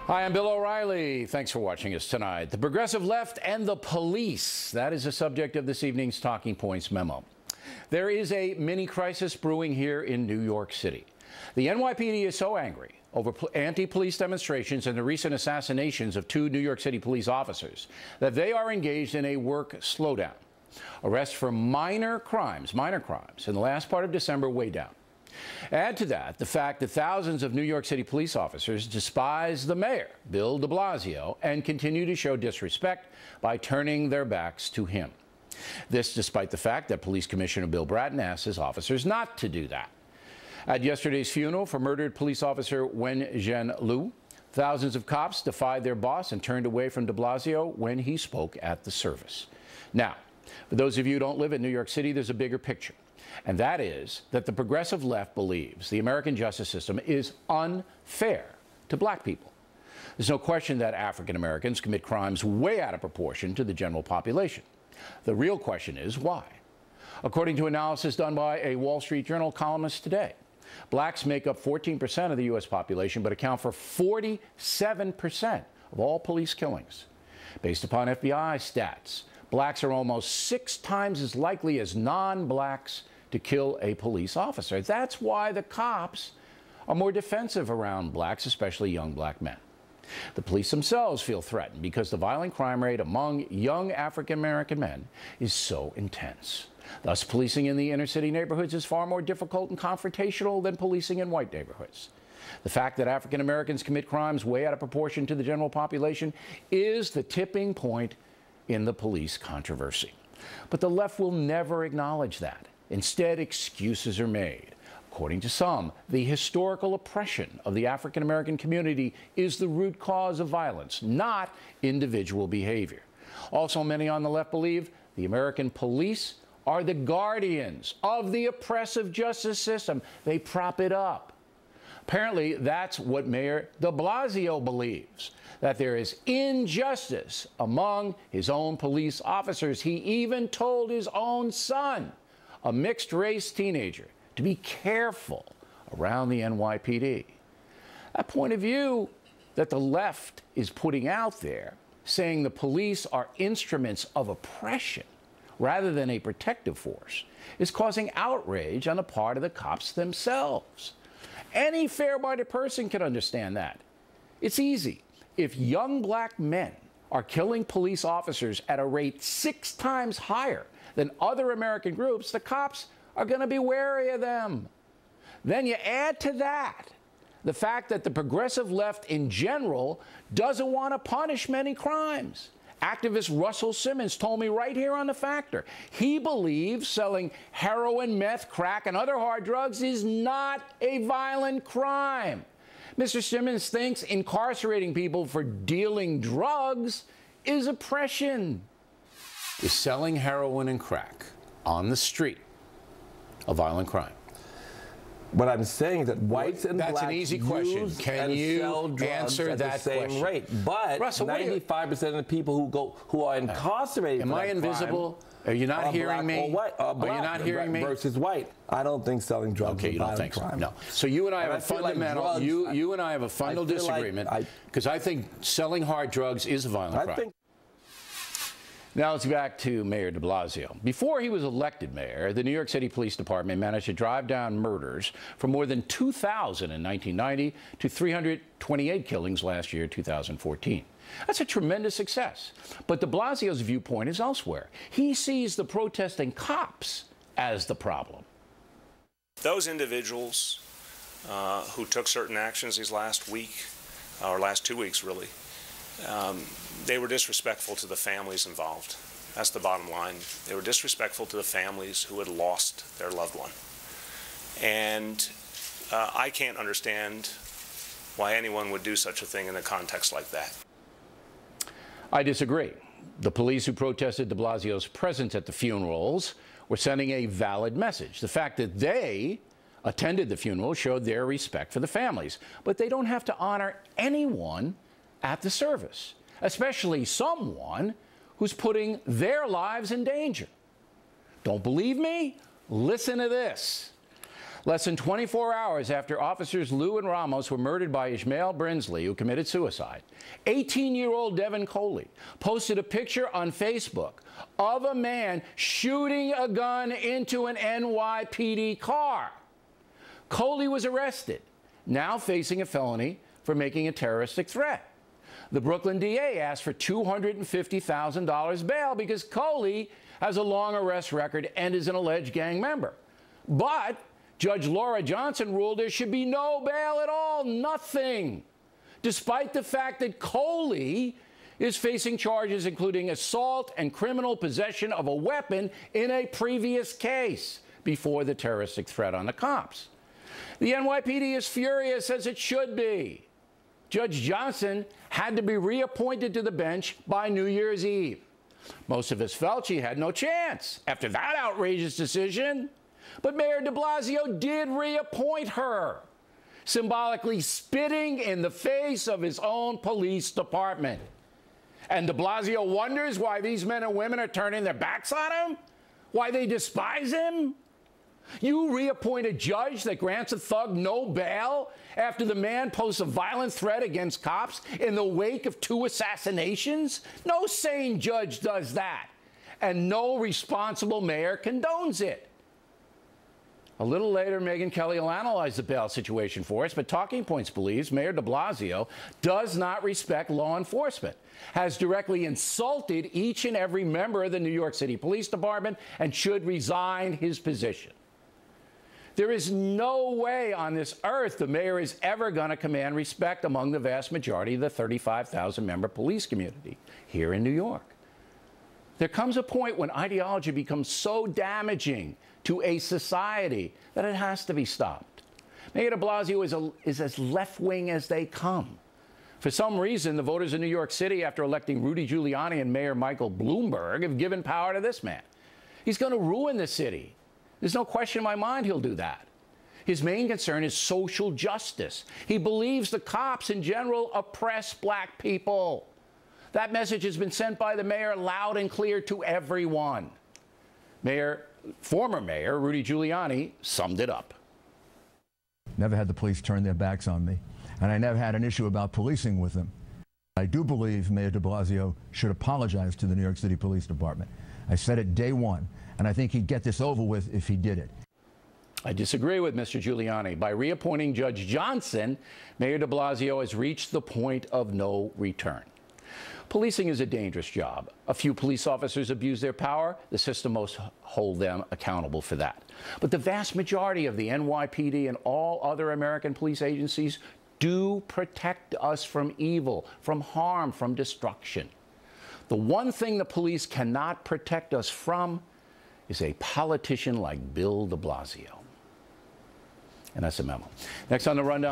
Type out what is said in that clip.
Hi, I'm Bill O'Reilly. Thanks for watching us tonight. The progressive left and the police. That is the subject of this evening's Talking Points memo. There is a mini crisis brewing here in New York City. The NYPD is so angry over anti-police demonstrations and the recent assassinations of 2 New York City police officers that they are engaged in a work slowdown. Arrests for minor crimes in the last part of December way down. Add to that the fact that thousands of New York City police officers despise the mayor, Bill de Blasio, and continue to show disrespect by turning their backs to him. This despite the fact that Police Commissioner Bill Bratton asked his officers not to do that. At yesterday's funeral for murdered police officer Wen Lu, thousands of cops defied their boss and turned away from de Blasio when he spoke at the service. Now, for those of you who don't live in New York City, there's a bigger picture. And that is that the progressive left believes the American justice system is unfair to black people. There's no question that African Americans commit crimes way out of proportion to the general population. The real question is why? According to analysis done by a Wall Street Journal columnist today, blacks make up 14% of the U.S. population but account for 47% of all police killings. Based upon FBI stats, blacks are almost 6 times as likely as non-blacks to kill a police officer. That's why the cops are more defensive around blacks, especially young black men. The police themselves feel threatened because the violent crime rate among young African American men is so intense. Thus, policing in the inner city neighborhoods is far more difficult and confrontational than policing in white neighborhoods. The fact that African Americans commit crimes way out of proportion to the general population is the tipping point in the police controversy. But the left will never acknowledge that. Instead, excuses are made. According to some, the historical oppression of the African American community is the root cause of violence, not individual behavior. Also, many on the left believe the American police are the guardians of the oppressive justice system. They prop it up. Apparently, that's what Mayor de Blasio believes, that there is injustice among his own police officers. He even told his own son, a mixed-race teenager, to be careful around the NYPD. That point of view that the left is putting out there, saying the police are instruments of oppression rather than a protective force, is causing outrage on the part of the cops themselves. Any fair-minded person can understand that. It's easy. If young black men are killing police officers at a rate 6 times higher than other American groups, the cops are going to be wary of them. Then you add to that the fact that the progressive left in general doesn't want to punish many crimes. Activist Russell Simmons told me right here on The Factor, he believes selling heroin, meth, crack, and other hard drugs is not a violent crime. Mr. Simmons thinks incarcerating people for dealing drugs is oppression. Is selling heroin and crack on the street a violent crime? What I'm saying is that whites and blacks an easy question. Can you answer that the same question? Rate. But Russell, 95% of the people who are incarcerated am I invisible? Are you not hearing me? Are you not hearing me? Versus white. I don't think selling drugs is a violent crime. No. So you and I have a fundamental like you and I have a fundamental disagreement because I think selling hard drugs is a violent crime. Now let's get back to Mayor de Blasio. Before he was elected mayor, the New York City Police Department managed to drive down murders from more than 2,000 in 1990 to 328 killings last year, 2014. That's a tremendous success. But de Blasio's viewpoint is elsewhere. He sees the protesting cops as the problem. Those individuals who took certain actions these last week, or last 2 weeks really, they were disrespectful to the families involved. That's the bottom line. They were disrespectful to the families who had lost their loved one. And I can't understand why anyone would do such a thing in a context like that. I disagree. The police who protested de Blasio's presence at the funerals were sending a valid message. The fact that they attended the funeral showed their respect for the families. But they don't have to honor anyone at the service, especially someone who's putting their lives in danger. Don't believe me? Listen to this. Less than 24 hours after officers Lou and Ramos were murdered by Ishmael Brinsley, who committed suicide, 18-year-old Devin Coley posted a picture on Facebook of a man shooting a gun into an NYPD car. Coley was arrested, now facing a felony for making a terroristic threat. The Brooklyn DA asked for $250,000 bail because Coley has a long arrest record and is an alleged gang member. But Judge Laura Johnson ruled there should be no bail at all, nothing, despite the fact that Coley is facing charges including assault and criminal possession of a weapon in a previous case before the terroristic threat on the cops. The NYPD is furious, as it should be. Judge Johnson had to be reappointed to the bench by New Year's Eve. Most of us felt she had no chance after that outrageous decision. But Mayor de Blasio did reappoint her, symbolically spitting in the face of his own police department. And de Blasio wonders why these men and women are turning their backs on him? Why they despise him? You reappoint a judge that grants a thug no bail after the man posts a violent threat against cops in the wake of 2 assassinations? No sane judge does that, and no responsible mayor condones it. A little later, Megyn Kelly will analyze the bail situation for us, but Talking Points believes Mayor de Blasio does not respect law enforcement, has directly insulted each and every member of the New York City Police Department, and should resign his position. There is no way on this earth the mayor is ever going to command respect among the vast majority of the 35,000-member police community here in New York. There comes a point when ideology becomes so damaging to a society that it has to be stopped. Mayor de Blasio is as left-wing as they come. For some reason, the voters in New York City, after electing Rudy Giuliani and Mayor Michael Bloomberg, have given power to this man. He's going to ruin the city. There's no question in my mind he'll do that. His main concern is social justice. He believes the cops in general oppress black people. That message has been sent by the mayor loud and clear to everyone. Former Mayor Rudy Giuliani summed it up. Never had the police turn their backs on me, and I never had an issue about policing with them. I do believe Mayor de Blasio should apologize to the New York City Police Department. I said it day one, and I think he'd get this over with if he did it. I disagree with Mr. Giuliani. By reappointing Judge Johnson, Mayor de Blasio has reached the point of no return. Policing is a dangerous job. A few police officers abuse their power. The system must hold them accountable for that. But the vast majority of the NYPD and all other American police agencies do protect us from evil, from harm, from destruction. The one thing the police cannot protect us from is a politician like Bill de Blasio. And that's a memo. Next on the rundown.